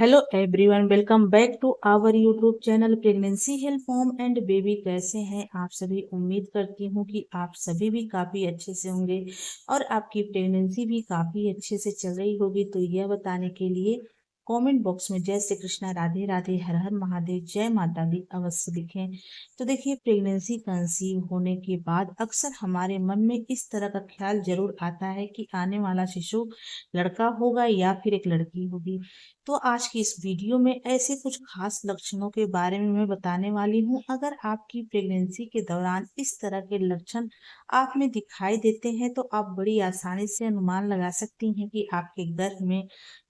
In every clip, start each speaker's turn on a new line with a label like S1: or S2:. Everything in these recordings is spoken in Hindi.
S1: Hello everyone, welcome back to our YouTube channel pregnancy help mom and baby. कैसे हैं आप सभी? उम्मीद करती हूँ कि आप सभी भी काफ़ी अच्छे से होंगे और आपकी प्रेगनेंसी भी काफ़ी अच्छे से चल रही होगी। तो यह बताने के लिए कमेंट बॉक्स में जय श्री कृष्णा, राधे राधे, हर हर महादेव, जय माता दी अवश्य लिखें। तो देखिए, प्रेगनेंसी कंसीव होने के बाद अक्सर हमारे मन में इस तरह का ख्याल जरूर आता है कि आने वाला शिशु लड़का होगा या फिर एक लड़की होगी। तो आज की इस वीडियो में ऐसे कुछ खास लक्षणों के बारे में मैं बताने वाली हूँ। अगर आपकी प्रेगनेंसी के दौरान इस तरह के लक्षण आप में दिखाई देते हैं तो आप बड़ी आसानी से अनुमान लगा सकती हैं कि आपके गर्भ में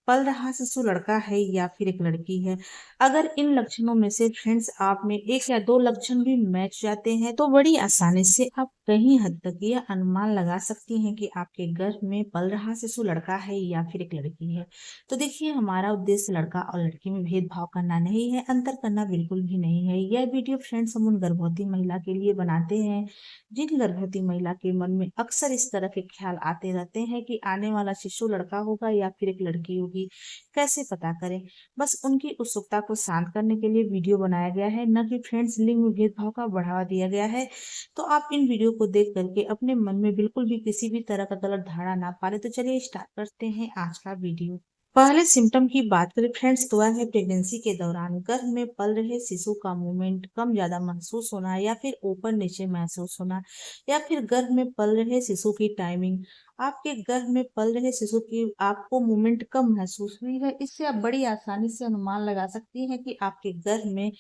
S1: पल रहा शिशु लड़का है या फिर एक लड़की है। अगर इन लक्षणों में से फ्रेंड्स आप में एक या दो लक्षण भी मैच जाते हैं तो बड़ी आसानी से आप कहीं हद तक यह अनुमान लगा सकती हैं कि आपके गर्भ में पल रहा शिशु लड़का है या फिर एक लड़की है। तो देखिए, हमारा उद्देश्य लड़का और लड़की में भेदभाव करना नहीं है, अंतर करना बिल्कुल भी नहीं है। यह वीडियो फ्रेंड्स हम उन गर्भवती महिला के लिए बनाते हैं जिन गर्भवती महिला के मन में अक्सर इस तरह के ख्याल आते रहते हैं कि आने वाला शिशु लड़का होगा या फिर एक लड़की होगी। कैसे पता करें? बस उनकी उत्सुकता को शांत करने के लिए वीडियो बनाया गया है, न कि फ्रेंड्स लिंग भेदभाव का बढ़ावा दिया गया है। तो आप इन वीडियो को देख करके अपने मन में बिल्कुल भी किसी भी तरह का गलत धारणा ना पाले। तो चलिए स्टार्ट करते हैं आज का वीडियो। पहले सिम्टम की बात करें फ्रेंड्स तो वह है प्रेगनेंसी के दौरान गर्भ में पल रहे शिशु का मूवमेंट कम ज्यादा महसूस होना या फिर ऊपर नीचे महसूस होना, या फिर गर्भ में पल रहे शिशु की टाइमिंग, आपके गर्भ में पल रहे शिशु की आपको मूवमेंट कम महसूस हुई है। इससे आप बड़ी आसानी से अनुमान लगा सकती हैं कि आपके गर्भ में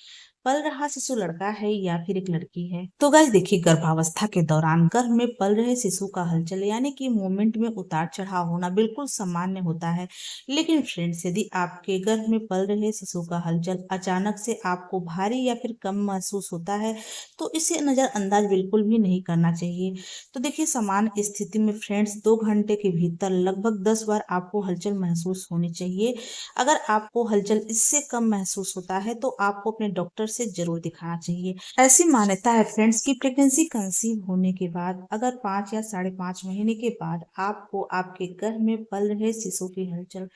S1: पल रहा शिशु लड़का है या फिर एक लड़की है। तो गाइस देखिए, गर्भावस्था के दौरान गर्भ में पल रहे शिशु का हलचल यानी कि मूवमेंट में उतार चढ़ाव होना बिल्कुल सामान्य होता है। लेकिन फ्रेंड्स, यदि आपके गर्भ में पल रहे शिशु का हलचल अचानक से आपको भारी या फिर कम महसूस होता है तो इसे नजरअंदाज बिल्कुल भी नहीं करना चाहिए। तो देखिए, सामान्य स्थिति में फ्रेंड्स 2 घंटे के भीतर लगभग 10 बार आपको हलचल महसूस होनी चाहिए। अगर आपको हलचल इससे कम महसूस होता है तो आपको अपने डॉक्टर से जरूर दिखाना चाहिए। ऐसी मान्यता है फ्रेंड्स कि प्रेगनेंसी कंसीव होने के बाद अगर 5 या 5.5 महीने के बाद आपको आपके गर्भ में पल रहे शिशु की हलचल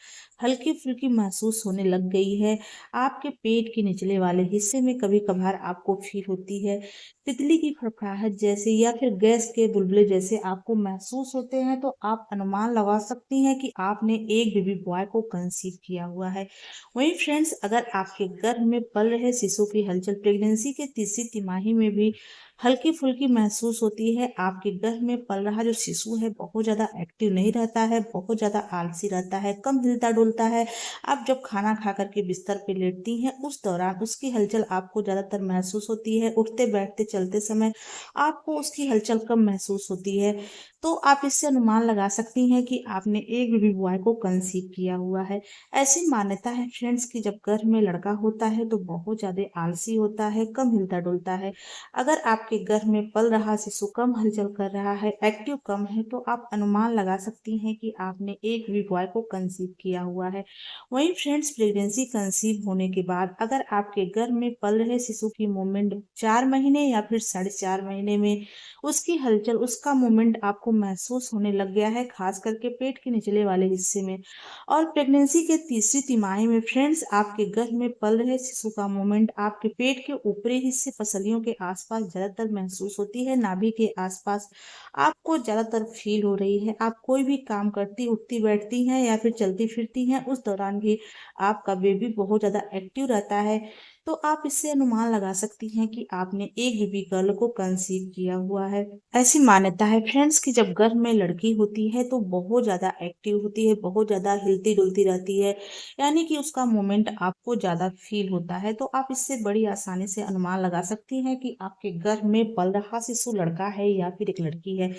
S1: हल्की फुल्की महसूस होने लग गई है, आपके पेट के निचले वाले हिस्से में कभी कभार आपको फील होती है, तितली की फड़फड़ाहट जैसे या फिर गैस के बुलबुले जैसे आपको महसूस होते हैं, तो आप अनुमान लगा सकती हैं कि आपने एक बेबी बॉय को कंसीव किया हुआ है। वहीं फ्रेंड्स, अगर आपके गर्भ में पल रहे शिशु की हलचल प्रेगनेंसी के तीसरी तिमाही में भी हल्की फुल्की महसूस होती है, आपके गर्भ में पल रहा जो शिशु है बहुत ज्यादा एक्टिव नहीं रहता है, बहुत ज्यादा आलसी रहता है, कम हिलता डुलता है, आप जब खाना खा करके बिस्तर पे लेटती हैं उस दौरान उसकी हलचल आपको ज्यादातर महसूस होती है, उठते बैठते चलते समय आपको उसकी हलचल कम महसूस होती है। तो आप इससे अनुमान लगा सकती हैं कि आपने एक बेबी बॉय को कंसीव किया हुआ है। ऐसी मान्यता है फ्रेंड्स कि जब गर्भ में लड़का होता है तो बहुत ज्यादा आलसी होता है, कम हिलता डुलता है। अगर आपके गर्भ में पल रहा शिशु कम हलचल कर रहा है, एक्टिव कम है, तो आप अनुमान लगा सकती हैं कि आपने एक बेबी बॉय को कंसीव किया हुआ है। वहीं फ्रेंड्स, प्रेगनेंसी कंसीव होने के बाद अगर आपके गर्भ में पल रहे शिशु की मूवमेंट 4 महीने या फिर 4.5 महीने में उसकी हलचल उसका मूवमेंट आपको महसूस होने लग गया है, खास करके पेट के निचले वाले हिस्से में, और प्रेगनेंसी के तीसरी तिमाही में फ्रेंड्स आपके गर्भ में पल रहे शिशु का मूवमेंट आपके पेट के ऊपरी हिस्से पसलियों के आसपास ज्यादातर महसूस होती है, नाभि के आसपास आपको ज्यादातर फील हो रही है, आप कोई भी काम करती उठती बैठती हैं या फिर चलती फिरती हैं उस दौरान भी आपका बेबी बहुत ज्यादा एक्टिव रहता है, तो आप इससे अनुमान लगा सकती हैं कि आपने एक बेबी गर्ल को कंसीव किया हुआ है। ऐसी मान्यता है फ्रेंड्स कि जब गर्भ में लड़की होती है तो बहुत ज्यादा एक्टिव होती है, बहुत ज्यादा हिलती डुलती रहती है, यानी कि उसका मोमेंट आपको ज्यादा फील होता है। तो आप इससे बड़ी आसानी से अनुमान लगा सकती हैं कि आपके गर्भ में पल रहा शिशु लड़का है या फिर एक लड़की है।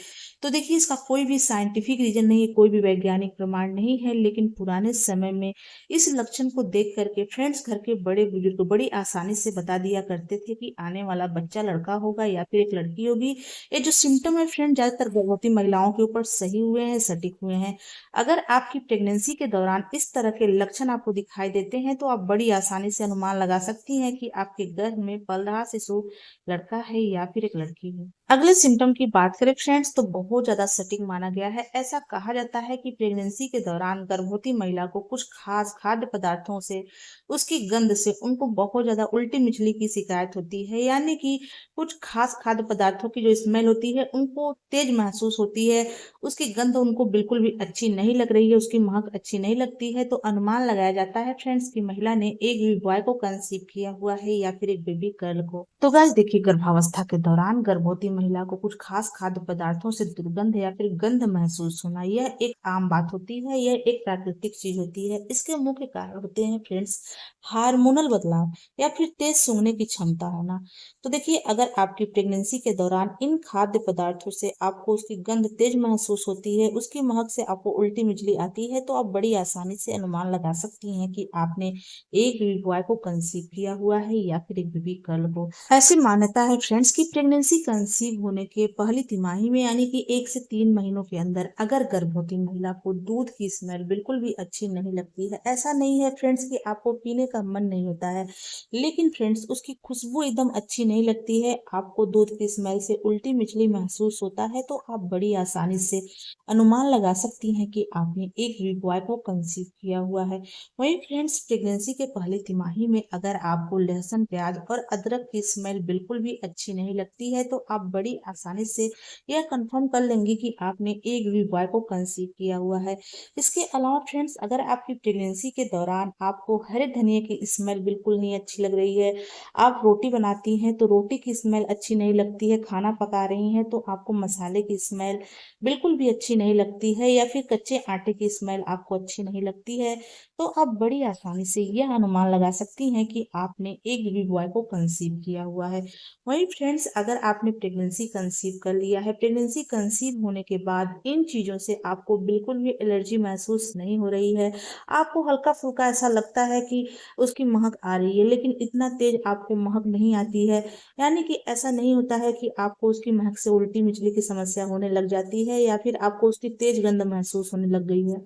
S1: तो देखिए, इसका कोई भी साइंटिफिक रीजन नहीं है, कोई भी वैज्ञानिक प्रमाण नहीं है, लेकिन पुराने समय में इस लक्षण को देख करके फ्रेंड्स घर के बड़े बुजुर्ग बड़ी आसानी से बता दिया करते थे कि आने वाला बच्चा लड़का होगा या फिर एक लड़की होगी। ये जो सिम्टम है फ्रेंड ज्यादातर गर्भवती महिलाओं के ऊपर सही हुए हैं, सटीक हुए हैं। अगर आपकी प्रेगनेंसी के दौरान इस तरह के लक्षण आपको दिखाई देते हैं तो आप बड़ी आसानी से अनुमान लगा सकती हैं कि आपके गर्भ में पल रहा शिशु लड़का है या फिर एक लड़की है। अगले सिम्टम की बात करें फ्रेंड्स तो बहुत ज़्यादा सटीक माना गया है। ऐसा कहा जाता है कि प्रेगनेंसी के दौरान गर्भवती महिला को कुछ खास खाद्य पदार्थों से, उसकी गंध से उनको बहुत ज़्यादा उल्टी मिचली की शिकायत होती है। यानी कि कुछ खास खाद्य पदार्थों की जो स्मेल होती है उनको तेज महसूस होती है, उसकी गंध उनको बिल्कुल भी अच्छी नहीं लग रही है, उसकी महक अच्छी नहीं लगती है। तो अनुमान लगाया जाता है फ्रेंड्स की महिला ने एक बेबी बॉय को कंसीव किया हुआ है या फिर एक बेबी गर्ल को। तो गाइस देखिए, गर्भावस्था के दौरान गर्भवती महिला को कुछ खास खाद्य पदार्थों से दुर्गंध या फिर गंध महसूस होना, यह एक आम बात होती है, यह एक प्राकृतिक चीज होती है। इसके मुख्य कारण होते हैं फ्रेंड्स हार्मोनल बदलाव या फिर तेज सूंघने की क्षमता होना। तो देखिए, अगर आपकी प्रेगनेंसी के दौरान इन खाद्य पदार्थों से आपको उसकी गंध तेज महसूस होती है, उसकी महक से आपको उल्टी मिचली आती है, तो आप बड़ी आसानी से अनुमान लगा सकती हैं कि आपने एक बेबी बॉय को कंसीव किया हुआ है या फिर एक बेबी गर्ल को। ऐसी मान्यता है फ्रेंड्स कि प्रेगनेंसी कंसीव होने के पहली तिमाही में यानी कि 1 से 3 महीनों के अंदर अगर गर्भवती महिला को दूध की स्मेल बिल्कुल भी अच्छी नहीं लगती है, ऐसा नहीं है फ्रेंड्स कि आपको पीने का मन नहीं होता है, लेकिन फ्रेंड्स उसकी खुशबू एकदम अच्छी नहीं लगती है, आपको दूध की स्मेल से उल्टी मिचली महसूस होता है, तो आप बड़ी आसानी से अनुमान लगा सकती हैं कि आपने एक बेबी बॉय को कंसीव किया हुआ है। वहीं फ्रेंड्स प्रेगनेंसी के पहली तिमाही में अगर आपको लहसुन, प्याज और अदरक की स्मेल बिल्कुल भी अच्छी नहीं लगती है, तो आप बड़ी आसानी से यह कंफर्म कर लेंगे कि आपने एक बेबी बॉय को कंसीव किया हुआ है। इसके अलावा फ्रेंड्स, अगर आपकी प्रेगनेंसी के दौरान आपको हरे धनिए की स्मेल बिल्कुल नहीं अच्छी लग रही है, आप रोटी बनाती हैं तो रोटी की स्मेल अच्छी नहीं लगती है, खाना पका रही हैं तो आपको मसाले की स्मेल बिल्कुल भी अच्छी नहीं लगती है, या फिर कच्चे आटे की स्मेल आपको अच्छी नहीं लगती है, तो आप बड़ी आसानी से यह अनुमान लगा सकती हैं कि आपने एक बेबी बॉय को कंसीव किया हुआ है। वहीं फ्रेंड्स, अगर आपने प्रेगनेंसी कंसीव कर लिया है, प्रेगनेंसी कंसीव होने के बाद इन चीज़ों से आपको बिल्कुल भी एलर्जी महसूस नहीं हो रही है, आपको हल्का फुल्का ऐसा लगता है कि उसकी महक आ रही है, लेकिन इतना तेज आपको महक नहीं आती है, यानी कि ऐसा नहीं होता है कि आपको उसकी महक से उल्टी मिचली की समस्या होने लग जाती है या फिर आपको उसकी तेज गंध महसूस होने लग गई है।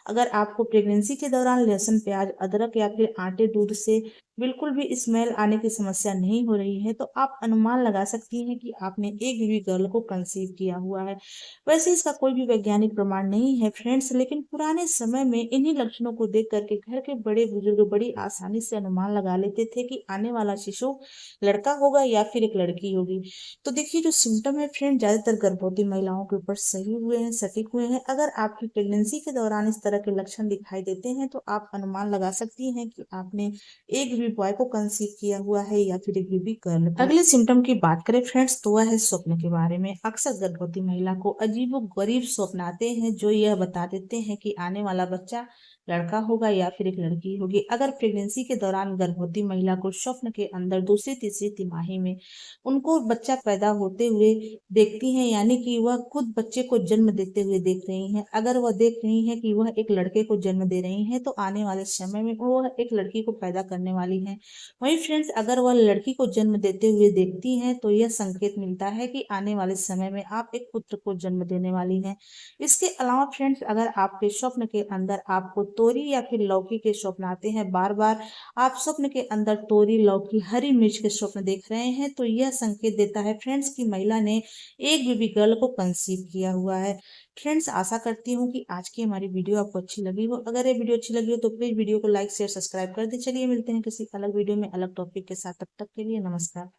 S1: अगर आपको प्रेगनेंसी के दौरान लहसुन, प्याज, अदरक या फिर आटे, दूध से बिल्कुल भी स्मेल आने की समस्या नहीं हो रही है, तो आप अनुमान लगा सकती हैं कि आपने एक बेबी गर्ल को कंसीव किया हुआ है। वैसे इसका कोई भी वैज्ञानिक प्रमाण नहीं है फ्रेंड्स, लेकिन पुराने समय में इन्हीं लक्षणों को देख करके घर के बड़े बुजुर्ग बड़ी आसानी से अनुमान लगा लेते थे कि आने वाला शिशु लड़का होगा या फिर एक लड़की होगी। तो देखिए, जो सिम्टम है फ्रेंड ज़्यादातर गर्भवती महिलाओं के ऊपर सही हुए हैं, सटीक हुए हैं। अगर आपकी प्रेगनेंसी के दौरान इस तरह के लक्षण दिखाई देते हैं, तो आप अनुमान लगा सकती हैं कि आपने एक बेबी बॉय को कंसीव किया हुआ है या फिर एक बेबी गर्ल को। अगले सिम्टम की बात करें फ्रेंड्स तो वह है स्वप्न के बारे में। अक्सर गर्भवती महिला को अजीबोगरीब स्वप्न आते हैं जो यह बता देते हैं कि आने वाला बच्चा लड़का होगा या फिर एक लड़की होगी। अगर प्रेगनेंसी के दौरान गर्भवती महिला को स्वप्न के अंदर दूसरी तीसरी तिमाही में उनको बच्चा पैदा होते हुए देखती हैं, यानी कि वह खुद बच्चे को जन्म देते हुए देख रही हैं, अगर वह देख रही हैं कि वह एक लड़के को जन्म दे रही हैं, तो आने वाले समय में वह एक लड़की को पैदा करने वाली हैं। वहीं फ्रेंड्स, अगर वह लड़की को जन्म देते हुए देखती हैं, तो यह संकेत मिलता है कि आने वाले समय में आप एक पुत्र को जन्म देने वाली हैं। इसके अलावा फ्रेंड्स, अगर आपके स्वप्न के अंदर आपको तोरी या फिर लौकी के स्वप्न आते हैं, बार बार आप स्वप्न के अंदर तोरी, लौकी, हरी मिर्च के स्वप्न देख रहे हैं, तो यह संकेत देता है फ्रेंड्स की महिला ने एक बेबी गर्ल को कंसीव किया हुआ है। फ्रेंड्स, आशा करती हूँ कि आज की हमारी वीडियो आपको अच्छी लगी हो। अगर ये वीडियो अच्छी लगी हो तो प्लीज वीडियो को लाइक शेयर सब्सक्राइब कर दें। चलिए मिलते हैं किसी अलग वीडियो में अलग टॉपिक के साथ, तब तक के लिए नमस्कार।